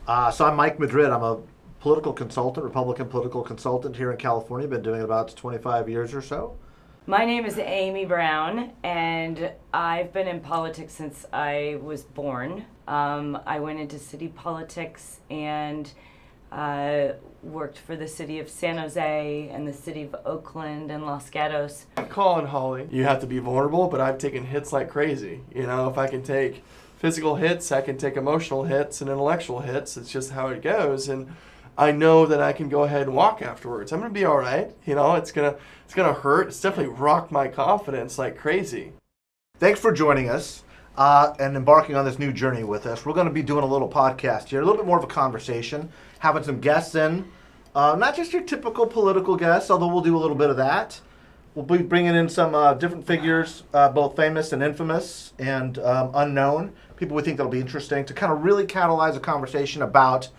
So I'm Mike Madrid. I'm a political consultant, Republican political consultant here in California. Been doing it about 25 years or so. My name is Amy Brown, and I've been in politics since I was born. I went into city politics and worked for the city of San Jose and the city of Oakland and Los Gatos. Colin Hawley. You have to be vulnerable, but I've taken hits like crazy. You know, if I can take physical hits, I can take emotional hits and intellectual hits. It's just how it goes, and I know that I can go ahead and walk afterwards. I'm gonna be all right. You know, it's gonna hurt. It's definitely rocked my confidence like crazy. Thanks for joining us and embarking on this new journey with us. We're going to be doing a little podcast here, a little bit more of a conversation, having some guests in, not just your typical political guests, although we'll do a little bit of that. We'll be bringing in some different figures, both famous and infamous and unknown, people we think that'll be interesting to kind of really catalyze a conversation about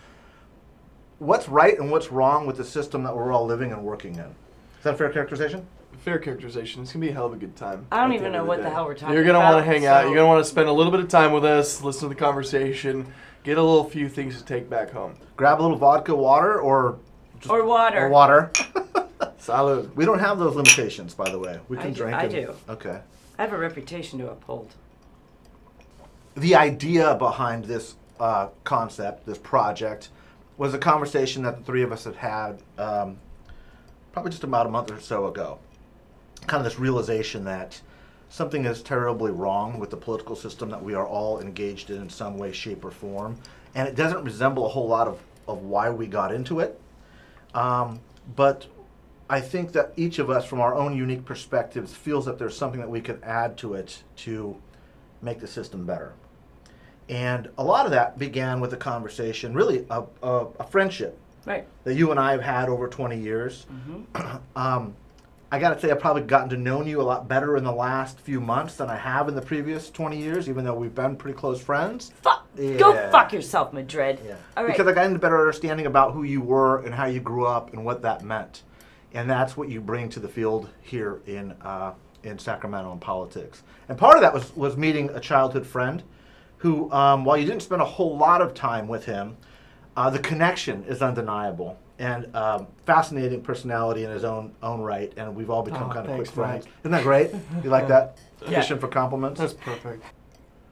what's right and what's wrong with the system that we're all living and working in. Is that a fair characterization? Fair characterization. It's going to be a hell of a good time. I don't even know what the hell we're talking about. You're going to want to hang out. You're going to want to spend a little bit of time with us, listen to the conversation, get a little few things to take back home. Grab a little vodka, water, or water. Or water. Salud. We don't have those limitations, by the way. We can drink. I do. Okay. I have a reputation to uphold. The idea behind this concept, this project, was a conversation that the three of us had probably just about a month or so ago. Kind of this realization that something is terribly wrong with the political system that we are all engaged in some way, shape, or form. And it doesn't resemble a whole lot of why we got into it. But I think that each of us, from our own unique perspectives, feels that there's something that we could add to it to make the system better. And a lot of that began with a conversation, really a friendship, Right. that you and I have had over 20 years. Mm-hmm. I got to say, I've probably gotten to know you a lot better in the last few months than I have in the previous 20 years, even though we've been pretty close friends. Go fuck yourself, Madrid. Yeah. All right. Because I got into better understanding about who you were and how you grew up and what that meant. And that's what you bring to the field here in Sacramento in politics. And part of that was meeting a childhood friend who, while you didn't spend a whole lot of time with him, the connection is undeniable. And fascinating personality in his own right, and we've all become kind of quick friends. Mike. Isn't that great? You like that? Yeah. Fishing for compliments? That's perfect.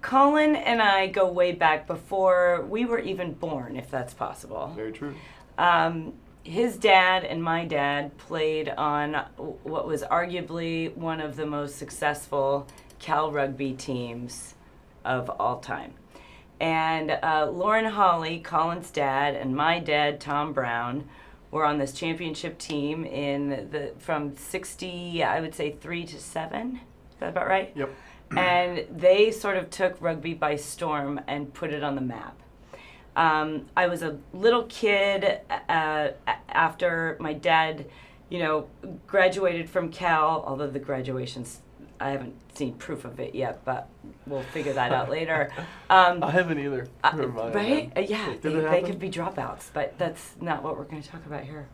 Colin and I go way back before we were even born, if that's possible. Very true. His dad and my dad played on what was arguably one of the most successful Cal rugby teams of all time. And Lauren Hawley, Colin's dad, and my dad, Tom Brown, were on this championship team from 60, I would say 3 to 7. Is that about right? Yep. And they sort of took rugby by storm and put it on the map. I was a little kid after my dad, graduated from Cal, although the graduation's, I haven't seen proof of it yet, but we'll figure that out later. I haven't either. Right? Yeah, Did it they happen? could be dropouts, but that's not what we're going to talk about here.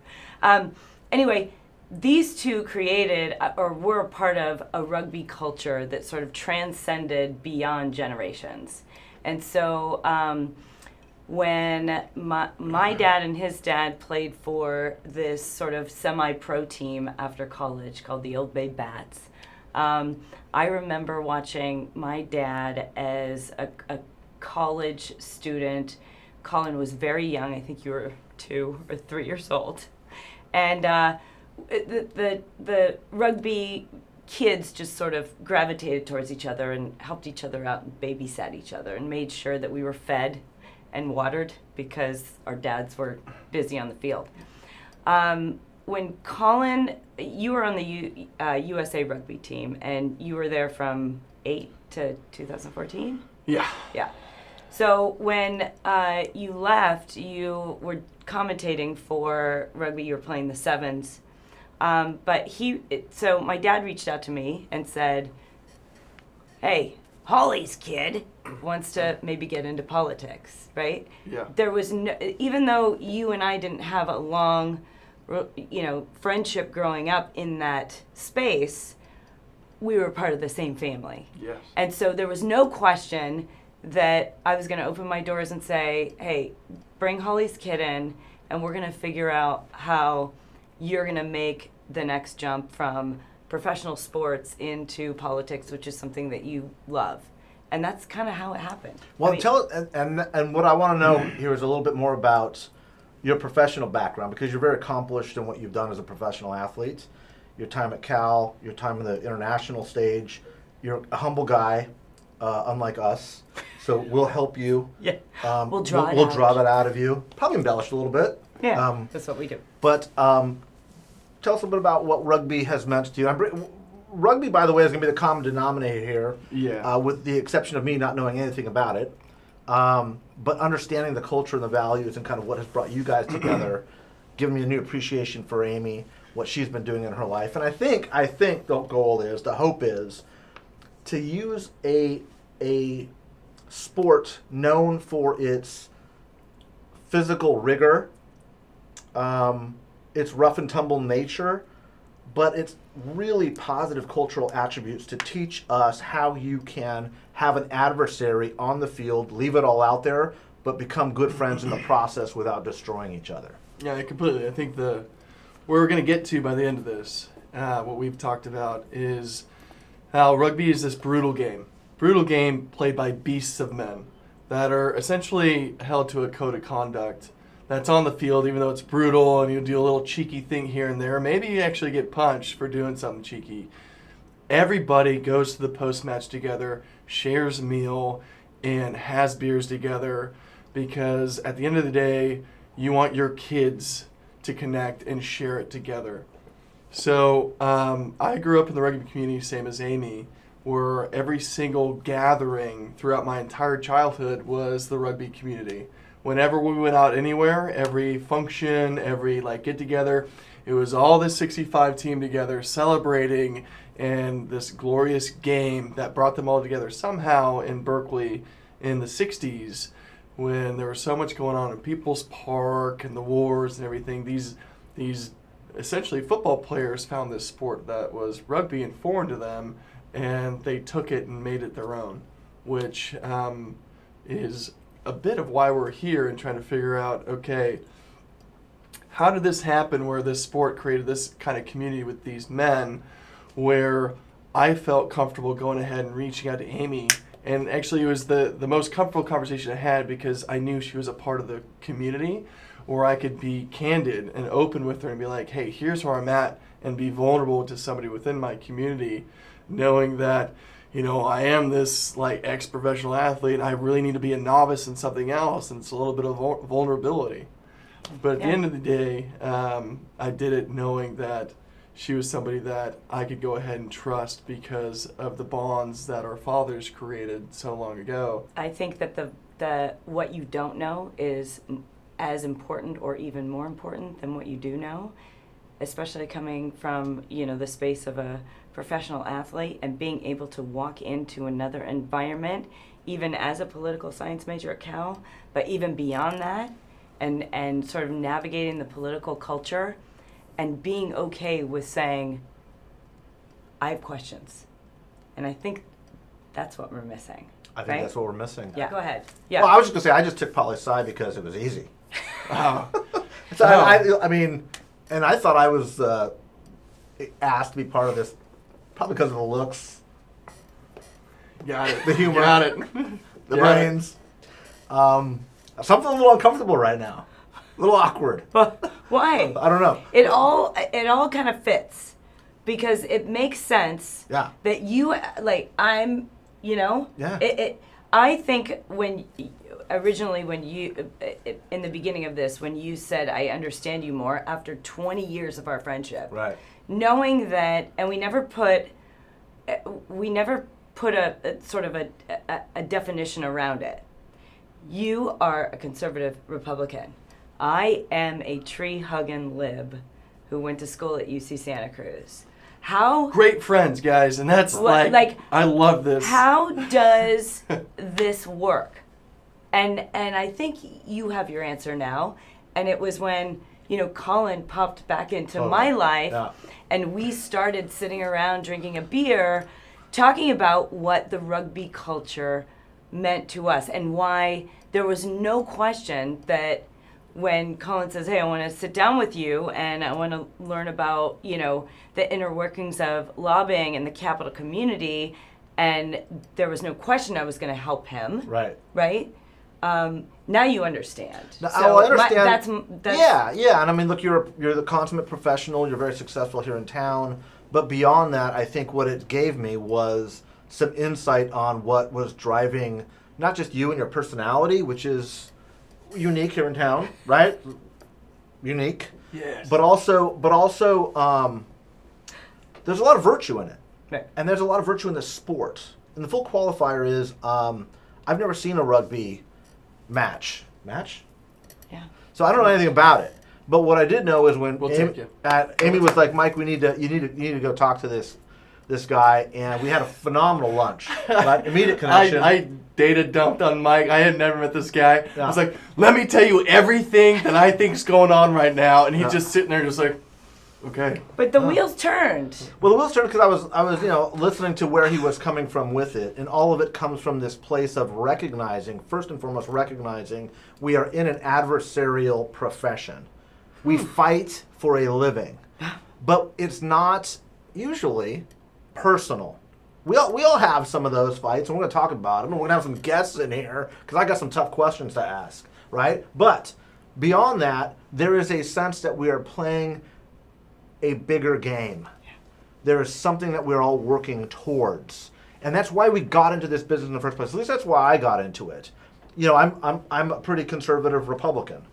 Anyway, these two created or were a part of a rugby culture that sort of transcended beyond generations. And so when my dad and his dad played for this sort of semi-pro team after college called the Old Bay Bats, I remember watching my dad as a college student. Colin was very young. I think you were 2 or 3 years old. And the rugby kids just sort of gravitated towards each other and helped each other out and babysat each other and made sure that we were fed and watered because our dads were busy on the field. When Colin, you were on the USA rugby team, and you were there from 8 to 2014? Yeah. Yeah. So when you left, you were commentating for rugby. You were playing the sevens. So my dad reached out to me and said, hey, Hawley's kid wants to maybe get into politics, right? Yeah. There was no, even though you and I didn't have a long, friendship growing up in that space, we were part of the same family. Yes. And so there was no question that I was going to open my doors and say, hey, bring Holly's kid in, and we're going to figure out how you're going to make the next jump from professional sports into politics, which is something that you love. And that's kind of how it happened. Well, and what I want to know here is a little bit more about your professional background, because you're very accomplished in what you've done as a professional athlete. Your time at Cal, your time in the international stage. You're a humble guy, unlike us. So we'll help you. Yeah. We'll draw that out of you. Probably embellish a little bit. Yeah, that's what we do. But tell us a little bit about what rugby has meant to you. Rugby, by the way, is going to be the common denominator here. Yeah. With the exception of me not knowing anything about it. But understanding the culture and the values and kind of what has brought you guys together, giving me a new appreciation for Amy, what she's been doing in her life. And I think the hope is to use a sport known for its physical rigor, its rough and tumble nature, but it's really positive cultural attributes to teach us how you can have an adversary on the field, leave it all out there, but become good friends in the process without destroying each other. Yeah, completely. I think where we're going to get to by the end of this, what we've talked about, is how rugby is this brutal game played by beasts of men that are essentially held to a code of conduct that's on the field, even though it's brutal and you do a little cheeky thing here and there. Maybe you actually get punched for doing something cheeky. Everybody goes to the post-match together, shares a meal, and has beers together, because at the end of the day, you want your kids to connect and share it together. So I grew up in the rugby community, same as Amy, where every single gathering throughout my entire childhood was the rugby community. Whenever we went out anywhere, every function, every get-together, it was all this 65 team together celebrating and this glorious game that brought them all together somehow in Berkeley in the 60s, when there was so much going on in People's Park and the wars and everything. These essentially football players found this sport that was rugby and foreign to them, and they took it and made it their own, which is a bit of why we're here and trying to figure out, okay, how did this happen where this sport created this kind of community with these men, where I felt comfortable going ahead and reaching out to Amy. And actually it was the most comfortable conversation I had, because I knew she was a part of the community where I could be candid and open with her and be like, hey, here's where I'm at, and be vulnerable to somebody within my community, knowing that, I am this ex-professional athlete, and I really need to be a novice in something else, and it's a little bit of vulnerability. But at the end of the day, I did it knowing that she was somebody that I could go ahead and trust because of the bonds that our fathers created so long ago. I think that the what you don't know is as important or even more important than what you do know, especially coming from, the space of a professional athlete and being able to walk into another environment, even as a political science major at Cal, but even beyond that, and sort of navigating the political culture and being okay with saying, I have questions. And I think that's what we're missing. I think that's what we're missing. Yeah, go ahead. Yeah. Well, I was just going to say, I just took poli sci because it was easy. So I mean, and I thought I was asked to be part of this probably because of the looks. Got it. The humor. Got it. The brains. Something a little uncomfortable right now. A little awkward. Why? I don't know. It all kind of fits, because it makes sense. Yeah. That you I'm, Yeah. I think when you in the beginning of this, when you said I understand you more after 20 years of our friendship. Right. Knowing that, and we never put a sort of a definition around it. You are a conservative Republican. I am a tree-hugging lib who went to school at UC Santa Cruz. How great friends, guys, and that's I love this. How does this work? And I think you have your answer now. And it was when Colin popped back into my life, and we started sitting around drinking a beer, talking about what the rugby culture meant to us, and why there was no question that when Colin says, hey, I want to sit down with you and I want to learn about, you know, the inner workings of lobbying and the capital community, and there was no question I was going to help him. Right. Right? Now you understand. Now, So I understand. that's Yeah. And I mean, look, you're the consummate professional. You're very successful here in town. But beyond that, I think what it gave me was some insight on what was driving not just you and your personality, which is unique here in town, right? Unique. Yes. But also, there's a lot of virtue in it. Right. And there's a lot of virtue in the sport. And the full qualifier is, I've never seen a rugby match. Match? Yeah. So I don't know anything about it. But what I did know is when We'll take you. Amy was like, Mike, you need to go talk to this guy, and we had a phenomenal lunch. Right? Immediate connection. I data dumped on Mike. I had never met this guy. Yeah. I was like, let me tell you everything that I think's going on right now, and he's just sitting there, just like, okay. But the wheels turned. Well, the wheels turned because I was listening to where he was coming from with it, and all of it comes from this place of recognizing, first and foremost, recognizing we are in an adversarial profession. We fight for a living, but it's not usually personal. We all have some of those fights, and we're going to talk about them, and we're going to have some guests in here because I got some tough questions to ask, right? But beyond that, there is a sense that we are playing a bigger game. There is something that we're all working towards, and that's why we got into this business in the first place. At least that's why I got into it. You know, I'm a pretty conservative Republican.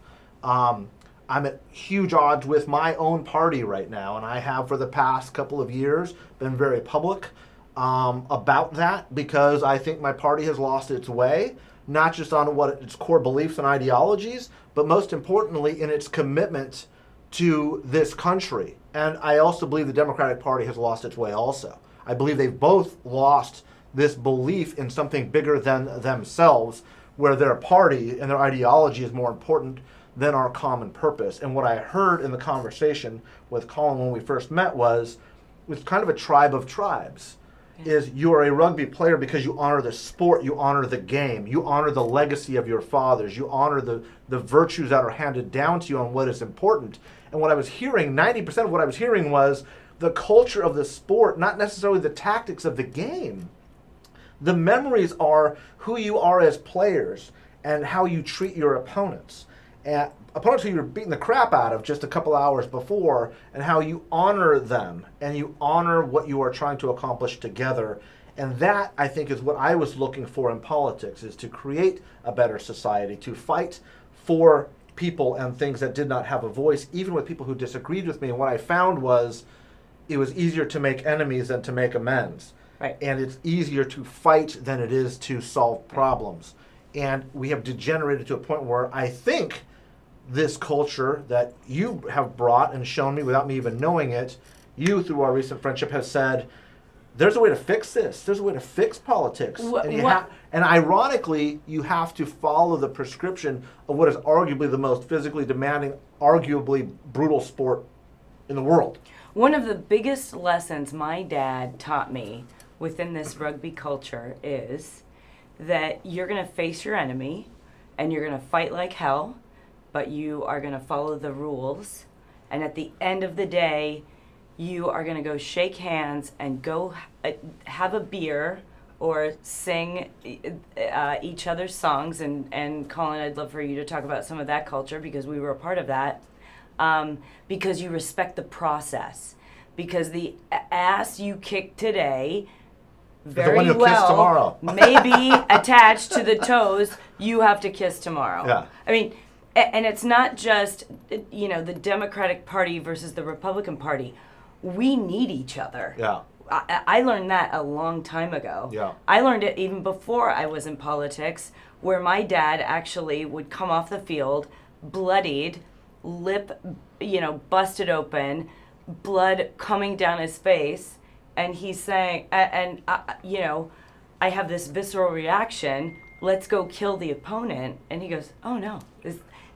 I'm at huge odds with my own party right now, and I have for the past couple of years been very public about that because I think my party has lost its way, not just on what its core beliefs and ideologies, but most importantly in its commitment to this country. And I also believe the Democratic Party has lost its way also. I believe they've both lost this belief in something bigger than themselves, where their party and their ideology is more important than our common purpose. And what I heard in the conversation with Colin when we first met was kind of a tribe of tribes. Is you are a rugby player because you honor the sport, you honor the game, you honor the legacy of your fathers, you honor the virtues that are handed down to you on what is important. And what I was hearing, 90% of what I was hearing was the culture of the sport, not necessarily the tactics of the game. The memories are who you are as players and how you treat your opponents. And opponents who you're beating the crap out of just a couple hours before, and how you honor them and you honor what you are trying to accomplish together. And that, I think, is what I was looking for in politics, is to create a better society, to fight for people and things that did not have a voice, even with people who disagreed with me. And what I found was it was easier to make enemies than to make amends. Right. And it's easier to fight than it is to solve problems. And we have degenerated to a point where I think this culture that you have brought and shown me without me even knowing it, you, through our recent friendship, has said, there's a way to fix this. There's a way to fix politics. And ironically, you have to follow the prescription of what is arguably the most physically demanding, arguably brutal sport in the world. One of the biggest lessons my dad taught me within this rugby culture is that you're going to face your enemy and you're going to fight like hell, but you are going to follow the rules. And at the end of the day, you are going to go shake hands and go have a beer or sing each other's songs. And Colin, I'd love for you to talk about some of that culture because we were a part of that. Because you respect the process. Because the ass you kick today very well may be attached to the toes you have to kiss tomorrow. Yeah. I mean, and it's not just, the Democratic Party versus the Republican Party. We need each other. Yeah. I learned that a long time ago. Yeah. I learned it even before I was in politics, where my dad actually would come off the field, bloodied, lip, busted open, blood coming down his face, and he's saying, I have this visceral reaction, let's go kill the opponent. And he goes, oh no,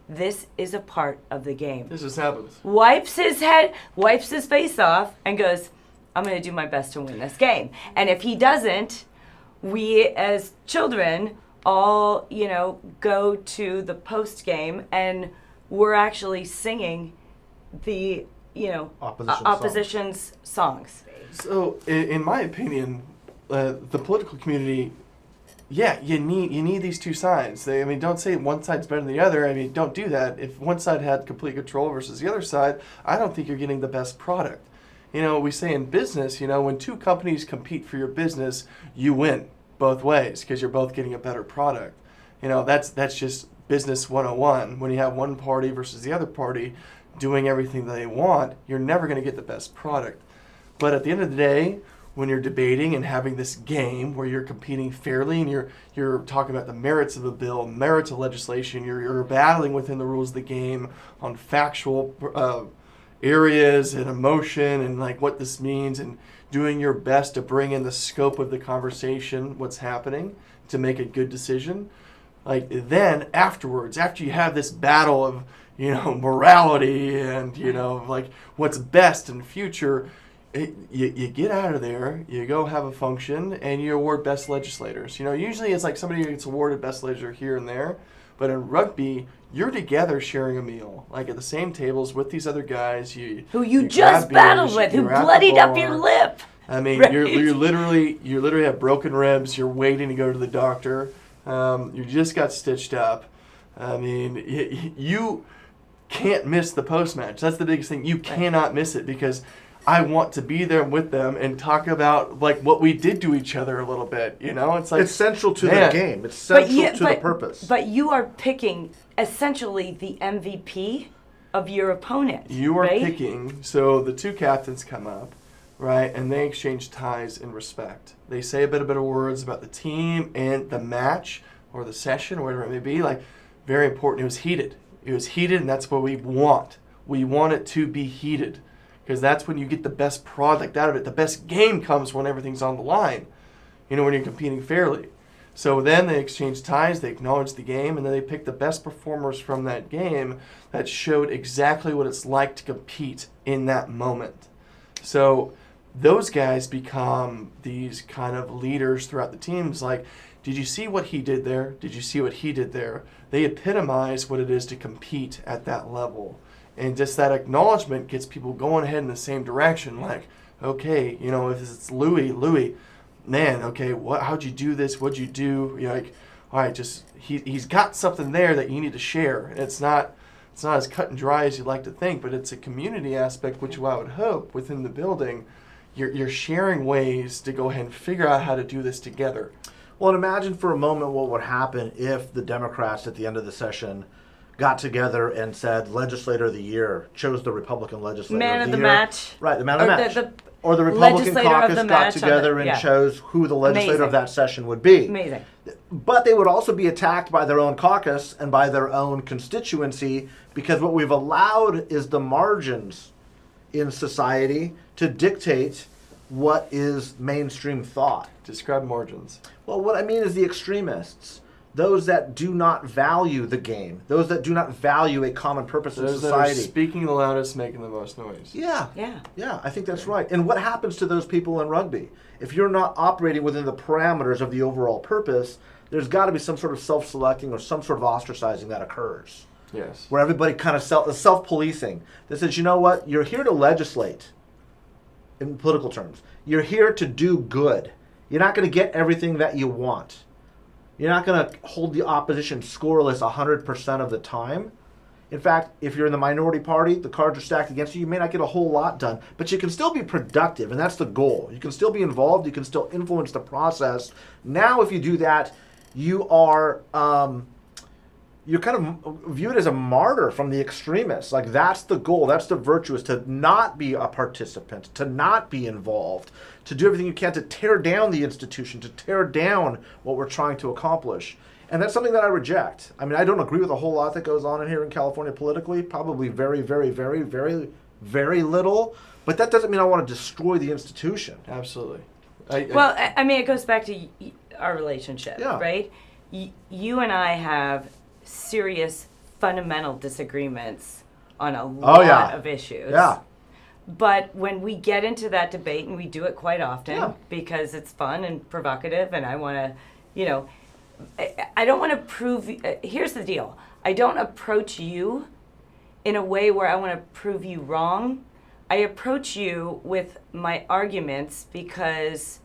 this is a part of the game. This just happens. Wipes his face off, and goes, I'm going to do my best to win this game. And if he doesn't, we as children all, go to the post game and we're actually singing the, opposition's songs. So, in my opinion, the political community, yeah, you need these two sides. Don't say one side's better than the other. Don't do that. If one side had complete control versus the other side, I don't think you're getting the best product. We say in business, when two companies compete for your business, you win both ways because you're both getting a better product. That's just business 101. When you have one party versus the other party doing everything that they want, you're never going to get the best product. But at the end of the day, when you're debating and having this game where you're competing fairly and you're talking about the merits of a bill, merits of legislation, you're battling within the rules of the game on factual areas and emotion and like what this means and doing your best to bring in the scope of the conversation, what's happening, to make a good decision. Like then afterwards, after you have this battle of, morality and, like what's best in the future, you get out of there, you go have a function, and you award best legislators. Usually it's like somebody gets awarded best legislator here and there, but in rugby, you're together sharing a meal, like at the same tables with these other guys. Who you just battled with, who bloodied up your lip. Right. you literally have broken ribs. You're waiting to go to the doctor. You just got stitched up. You can't miss the post match. That's the biggest thing. You cannot miss it because I want to be there with them and talk about like what we did to each other a little bit. It's like it's central to the game. It's central to the purpose. But you are picking essentially the MVP of your opponent. You are right? picking. So the two captains come up, right, and they exchange ties in respect. They say a bit of words about the team and the match or the session, or whatever it may be. Like very important. It was heated. And that's what we want. We want it to be heated. Because that's when you get the best product out of it. The best game comes when everything's on the line, when you're competing fairly. So then they exchange ties, they acknowledge the game, and then they pick the best performers from that game that showed exactly what it's like to compete in that moment. So those guys become these kind of leaders throughout the teams. Like, did you see what he did there? Did you see what he did there? They epitomize what it is to compete at that level. And just that acknowledgement gets people going ahead in the same direction. Like, okay, if it's Louis, man, okay, how'd you do this? What'd you do? You're like, all right, just he's got something there that you need to share. And it's not as cut and dry as you'd like to think, but it's a community aspect, which I would hope within the building, you're sharing ways to go ahead and figure out how to do this together. Well, and imagine for a moment what would happen if the Democrats at the end of the session got together and said legislator of the year, chose the Republican legislator man of the year. Match. Right, the man of the match. Or the Republican caucus got together and chose who the legislator of that session would be. Amazing. But they would also be attacked by their own caucus and by their own constituency because what we've allowed is the margins in society to dictate what is mainstream thought. Describe margins. Well, what I mean is the extremists. Those that do not value the game. Those that do not value a common purpose in society. Those that are speaking the loudest, making the most noise. Yeah, I think that's right. And what happens to those people in rugby? If you're not operating within the parameters of the overall purpose, there's got to be some sort of self-selecting or some sort of ostracizing that occurs. Yes. Where everybody kind of self-policing. That says, you know what? You're here to legislate, in political terms. You're here to do good. You're not going to get everything that you want. You're not going to hold the opposition scoreless 100% of the time. In fact, if you're in the minority party, the cards are stacked against you. You may not get a whole lot done, but you can still be productive, and that's the goal. You can still be involved. You can still influence the process. Now, if you do that, you are you're kind of viewed as a martyr from the extremists. Like, that's the goal. That's the virtue, is to not be a participant, to not be involved, to do everything you can to tear down the institution, to tear down what we're trying to accomplish. And that's something that I reject. I mean, I don't agree with a whole lot that goes on in here in California politically, probably very, very, very, very, very little. But that doesn't mean I want to destroy the institution. Absolutely. It goes back to our relationship, Yeah. right? You and I have serious fundamental disagreements on a lot of issues. Yeah. But when we get into that debate, and we do it quite often because it's fun and provocative, and I want to, I don't want to prove. Here's the deal. I don't approach you in a way where I want to prove you wrong. I approach you with my arguments because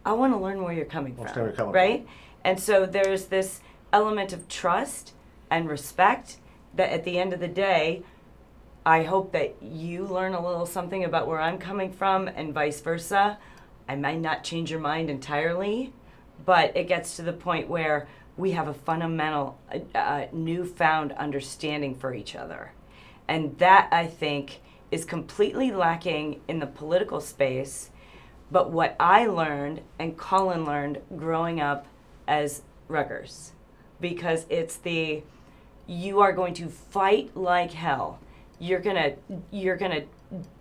I want to learn where you're coming from, right? And so there's this element of trust and respect that at the end of the day, I hope that you learn a little something about where I'm coming from and vice versa. I might not change your mind entirely, but it gets to the point where we have a fundamental, newfound understanding for each other. And that, I think, is completely lacking in the political space. But what I learned and Colin learned growing up as ruggers, because it's you are going to fight like hell. You're gonna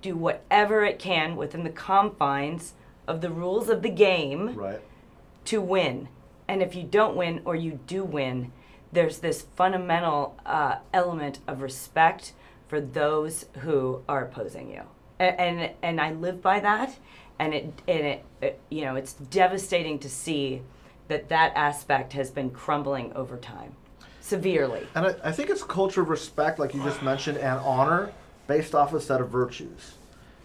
do whatever it can within the confines of the rules of the game, right, to win. And if you don't win or you do win, there's this fundamental element of respect for those who are opposing you. And I live by that. And it it's devastating to see that aspect has been crumbling over time, severely. And I think it's a culture of respect, like you just mentioned, and honor based off a set of virtues.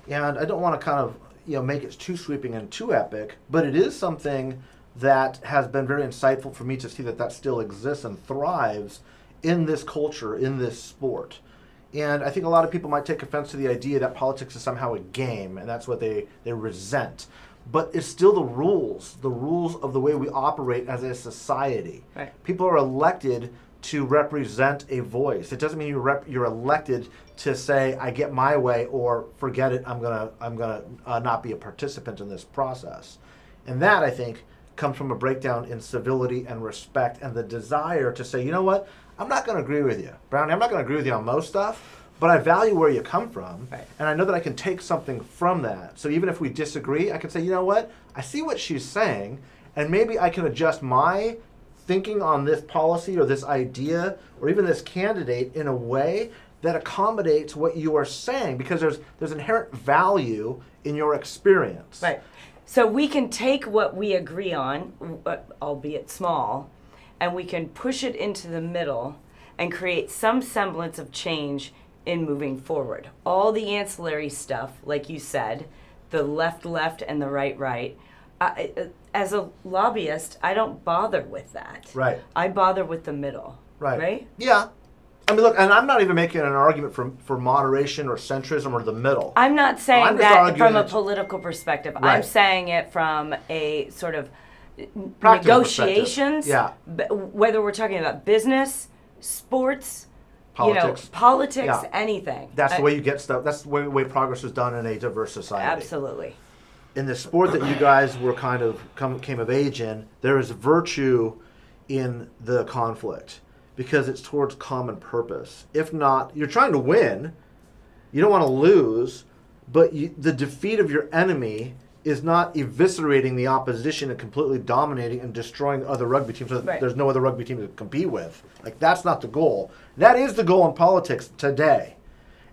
And I don't want to kind of make it too sweeping and too epic, but it is something that has been very insightful for me to see that still exists and thrives in this culture, in this sport. And I think a lot of people might take offense to the idea that politics is somehow a game, and that's what they resent. But it's still the rules of the way we operate as a society. Right. People are elected to represent a voice. It doesn't mean you're elected to say, I get my way, or forget it, I'm gonna not be a participant in this process. And that, I think, comes from a breakdown in civility and respect and the desire to say, you know what, I'm not going to agree with you, Brownie. I'm not going to agree with you on most stuff, but I value where you come from, right, and I know that I can take something from that. So even if we disagree, I can say, you know what, I see what she's saying, and maybe I can adjust my thinking on this policy or this idea or even this candidate in a way that accommodates what you are saying, because there's inherent value in your experience. Right. So we can take what we agree on, albeit small, and we can push it into the middle and create some semblance of change in moving forward. All the ancillary stuff, like you said, the left and the right, as a lobbyist, I don't bother with that. Right. I bother with the middle. Right? Yeah. I mean, look, and I'm not even making an argument for moderation or centrism or the middle. I'm not saying that from a political perspective. Right. I'm saying it from a sort of Practical negotiations. Yeah. Whether we're talking about business, sports, politics, yeah, anything. That's the way you get stuff. That's the way progress is done in a diverse society. Absolutely. In the sport that you guys were came of age in, there is virtue in the conflict, because it's towards common purpose. If not, you're trying to win. You don't want to lose, but the defeat of your enemy is not eviscerating the opposition and completely dominating and destroying other rugby teams so that right, there's no other rugby team to compete with. Like, that's not the goal. That is the goal in politics today.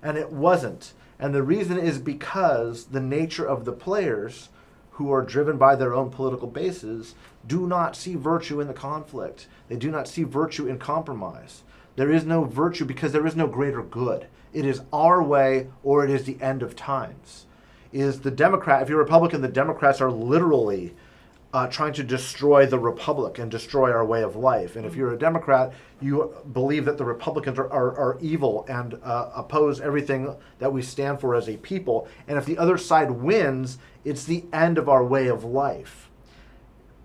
And it wasn't. And the reason is because the nature of the players, who are driven by their own political bases, do not see virtue in the conflict. They do not see virtue in compromise. There is no virtue because there is no greater good. It is our way or it is the end of times. Is the Democrat, if you're a Republican, the Democrats are literally trying to destroy the Republic and destroy our way of life. And if you're a Democrat, you believe that the Republicans are evil and oppose everything that we stand for as a people. And if the other side wins, it's the end of our way of life.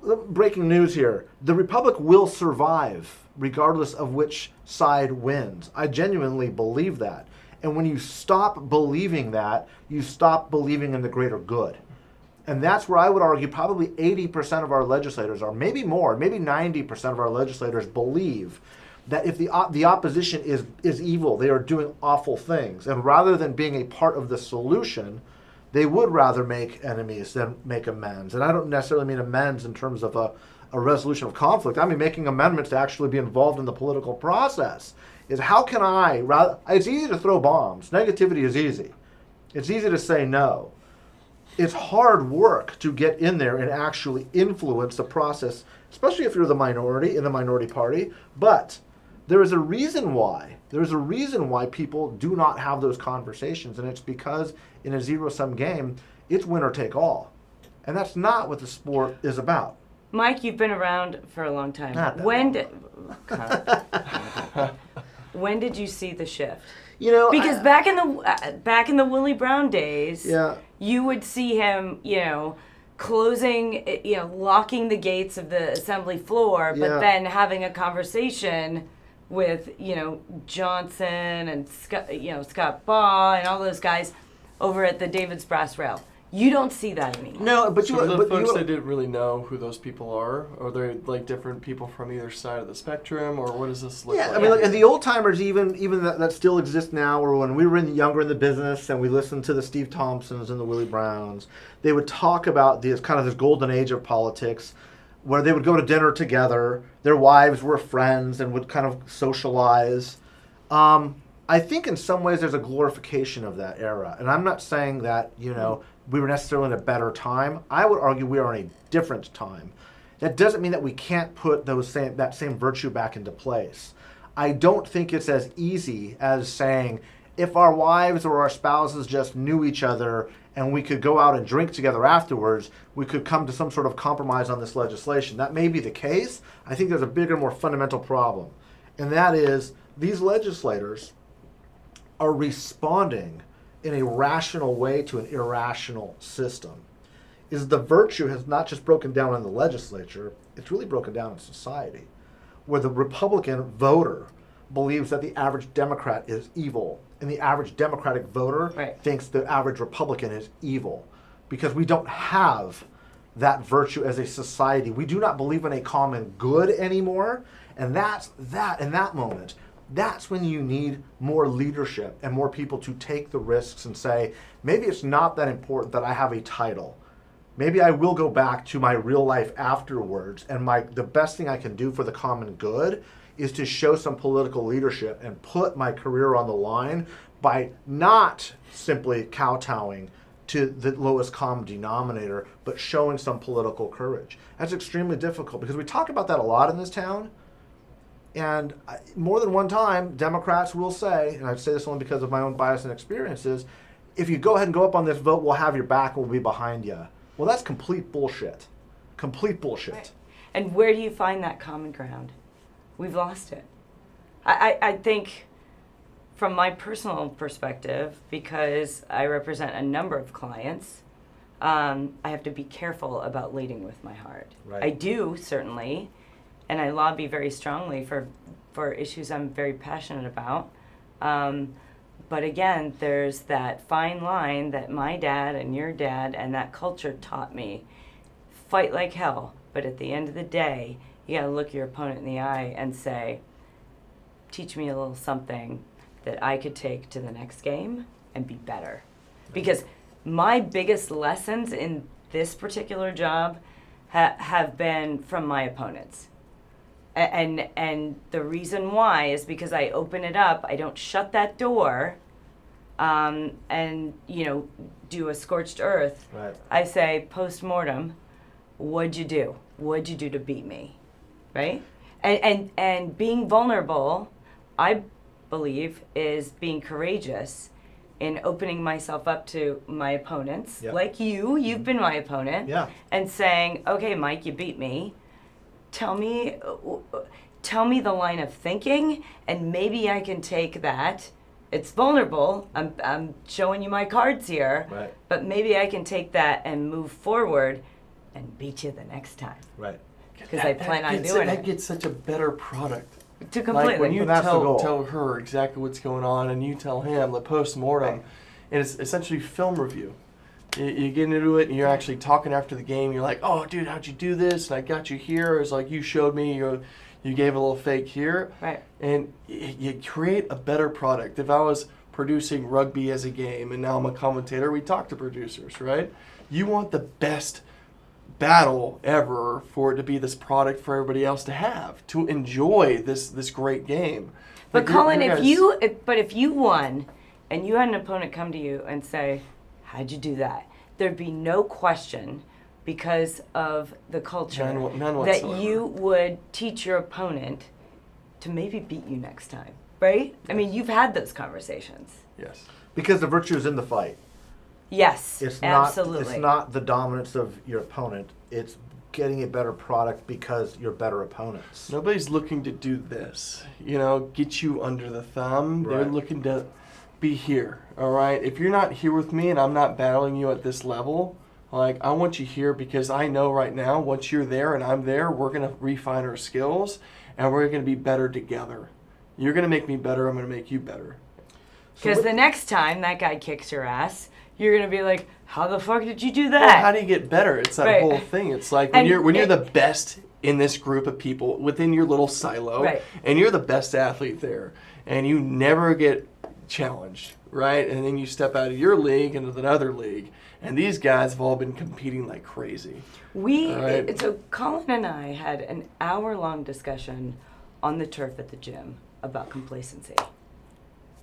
Breaking news here. The Republic will survive regardless of which side wins. I genuinely believe that. And when you stop believing that, you stop believing in the greater good. And that's where I would argue probably 80% of our legislators, or maybe more, maybe 90% of our legislators believe that if the opposition is evil, they are doing awful things. And rather than being a part of the solution, they would rather make enemies than make amends. And I don't necessarily mean amends in terms of a resolution of conflict. I mean making amendments to actually be involved in the political process. Is how can it's easy to throw bombs. Negativity is easy. It's easy to say no. It's hard work to get in there and actually influence the process especially if you're the minority in the minority party. But there is a reason why. There's a reason why people do not have those conversations, and it's because in a zero-sum game, it's winner take all. And that's not what the sport is about. Mike, you've been around for a long time. Not that When long. when did you see the shift? You know, Because back in the Willie Brown days, yeah, you would see him, closing, locking the gates of the assembly floor, but Yeah. then having a conversation with, Johnson and Scott Baugh and all those guys over at the David's Brass Rail. You don't see that anymore. no, but So you, for the but folks you, that didn't really know who those people are they like different people from either side of the spectrum, or what does this look yeah, like? I mean, like, and the old timers, even that still exist now, or when we were younger in the business and we listened to the Steve Thompsons and the Willie Browns, they would talk about this golden age of politics, where they would go to dinner together. Their wives were friends and would kind of socialize. I think in some ways there's a glorification of that era, and I'm not saying that we were necessarily in a better time. I would argue we are in a different time. That doesn't mean that we can't put that same virtue back into place. I don't think it's as easy as saying if our wives or our spouses just knew each other and we could go out and drink together afterwards, we could come to some sort of compromise on this legislation. That may be the case. I think there's a bigger, more fundamental problem, and that is these legislators are responding in a rational way to an irrational system. Is the virtue has not just broken down in the legislature, it's really broken down in society, where the Republican voter believes that the average Democrat is evil, and the average Democratic voter thinks the average Republican is evil, because we don't have that virtue as a society. We do not believe in a common good anymore, and in that moment, that's when you need more leadership and more people to take the risks and say, maybe it's not that important that I have a title. Maybe I will go back to my real life afterwards, and the best thing I can do for the common good is to show some political leadership and put my career on the line by not simply kowtowing to the lowest common denominator, but showing some political courage. That's extremely difficult because we talk about that a lot in this town. And more than one time, Democrats will say, and I say this only because of my own bias and experiences, if you go ahead and go up on this vote, we'll have your back, we'll be behind you. Well, that's complete bullshit. Complete bullshit. Right. And where do you find that common ground? We've lost it. I think from my personal perspective, because I represent a number of clients, I have to be careful about leading with my heart. Right. I do, certainly, and I lobby very strongly for issues I'm very passionate about. But again, there's that fine line that my dad and your dad and that culture taught me. Fight like hell, but at the end of the day, you gotta look your opponent in the eye and say, teach me a little something that I could take to the next game and be better. Because my biggest lessons in this particular job have been from my opponents. And the reason why is because I open it up, I don't shut that door, and do a scorched earth. Right. I say post-mortem, what'd you do? What'd you do to beat me? Right? And being vulnerable, I believe, is being courageous in opening myself up to my opponents. Yep. Like you've been my opponent. Yeah. And saying, okay, Mike, you beat me. Tell me the line of thinking, and maybe I can take that. It's vulnerable. I'm showing you my cards here. Right. But maybe I can take that and move forward and beat you the next time. Right. Because I plan on doing That it. gets such a better product. To completely. Like when you That's the goal. tell her exactly what's going on, and you tell him the post-mortem, Right. and it's essentially film review. You get into it, and you're actually talking after the game. You're like, "Oh, dude, how'd you do this? And I got you here." It's like you showed me. You gave a little fake here, Right. and you create a better product. If I was producing rugby as a game, and now I'm a commentator, we talk to producers, right? You want the best battle ever for it to be this product for everybody else to have, to enjoy this great game. But Like, your Colin, guys- if you won, and you had an opponent come to you and say, "How'd you do that?" There'd be no question because of the culture None that whatsoever. you would teach your opponent to maybe beat you next time, right? I mean, you've had those conversations. Yes. Because the virtue is in the fight. Yes, It's not. absolutely. It's not the dominance of your opponent. It's getting a better product because you're better opponents. Nobody's looking to do this, get you under the thumb. They're Right. looking to be here, all right? If you're not here with me and I'm not battling you at this level, like, I want you here because I know right now once you're there and I'm there, we're going to refine our skills and we're going to be better together. You're going to make me better, I'm going to make you better. Because the next time that guy kicks your ass, you're gonna be like, "How the fuck did you do Well, that?" how do you get better? It's that Right. whole thing. It's like when And you're the best in this group of people within your little silo, Right. and you're the best athlete there, and you never get challenged, right? And then you step out of your league into another league, and these guys have all been competing like crazy. Right. So Colin and I had an hour-long discussion on the turf at the gym about complacency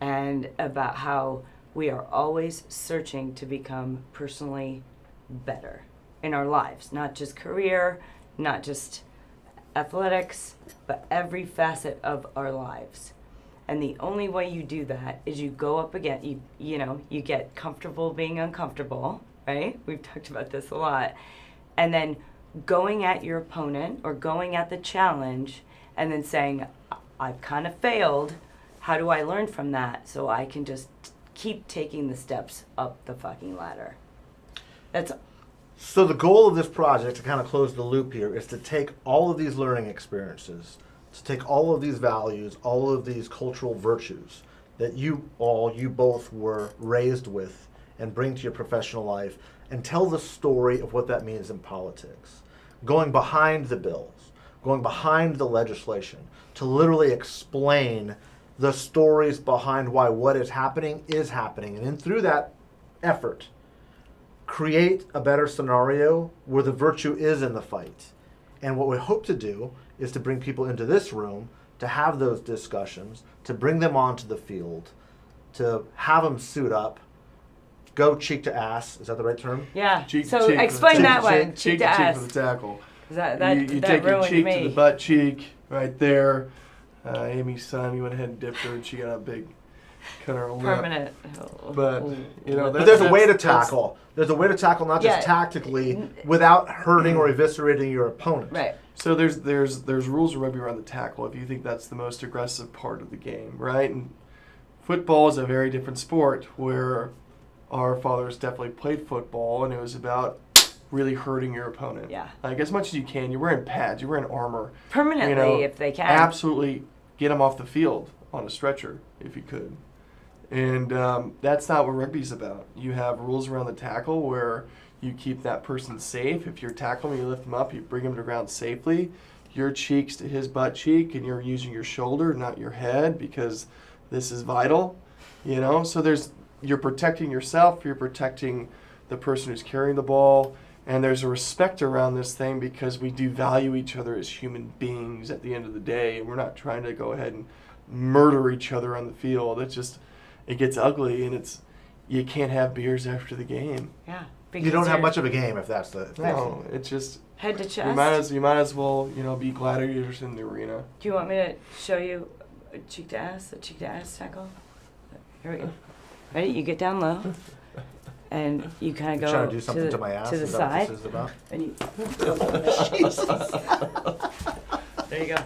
and about how we are always searching to become personally better in our lives, not just career, not just athletics, but every facet of our lives. And the only way you do that is you go up again, you get comfortable being uncomfortable, right? We've talked about this a lot. And then going at your opponent or going at the challenge and then saying, I've kind of failed. How do I learn from that so I can just keep taking the steps up the fucking ladder? That's So the goal of this project, to kind of close the loop here, is to take all of these learning experiences, to take all of these values, all of these cultural virtues that you both were raised with, and bring to your professional life, and tell the story of what that means in politics. Going behind the bills, going behind the legislation, to literally explain the stories behind why what is happening. And then through that effort, create a better scenario where the virtue is in the fight. And what we hope to do is to bring people into this room, to have those discussions, to bring them onto the field, to have them suit up, go cheek to ass. Is that the right term? yeah. Cheek to So cheek. explain that Cheek to one. Cheek Cheek to to cheek ass. for the tackle. That you take your ruined cheek me. to the butt cheek right there. Amy's son, you went ahead and dipped her, and she got a big cut on her lip. Permanent. But But there's a way to tackle. There's a way to tackle not just Yeah. tactically, without hurting or eviscerating your opponent. Right. So there's rules of rugby around the tackle if you think that's the most aggressive part of the game, right? And football is a very different sport where our fathers definitely played football, and it was about really hurting your opponent. Yeah. Like as much as you can. You're wearing pads, you're wearing armor. Permanently, if they can. Absolutely get them off the field on a stretcher if you could. And that's not what rugby's about. You have rules around the tackle where you keep that person safe. If you're tackling, you lift them up, you bring them to ground safely. Your cheek's to his butt cheek, and you're using your shoulder, not your head, because this is vital. So you're protecting yourself, you're protecting the person who's carrying the ball, and there's a respect around this thing because we do value each other as human beings at the end of the day, and we're not trying to go ahead and murder each other on the field. It gets ugly, and you can't have beers after the game. Yeah. You don't have you're much of a game if that's the. No, it's just head to chest. you might as well be gladiators in the arena. Do you want me to show you a cheek to ass tackle? Here we go. Ready? You get down low, and you kind of go Trying to do something the, to my ass. to the Is that what side, this is about? and you. There you go.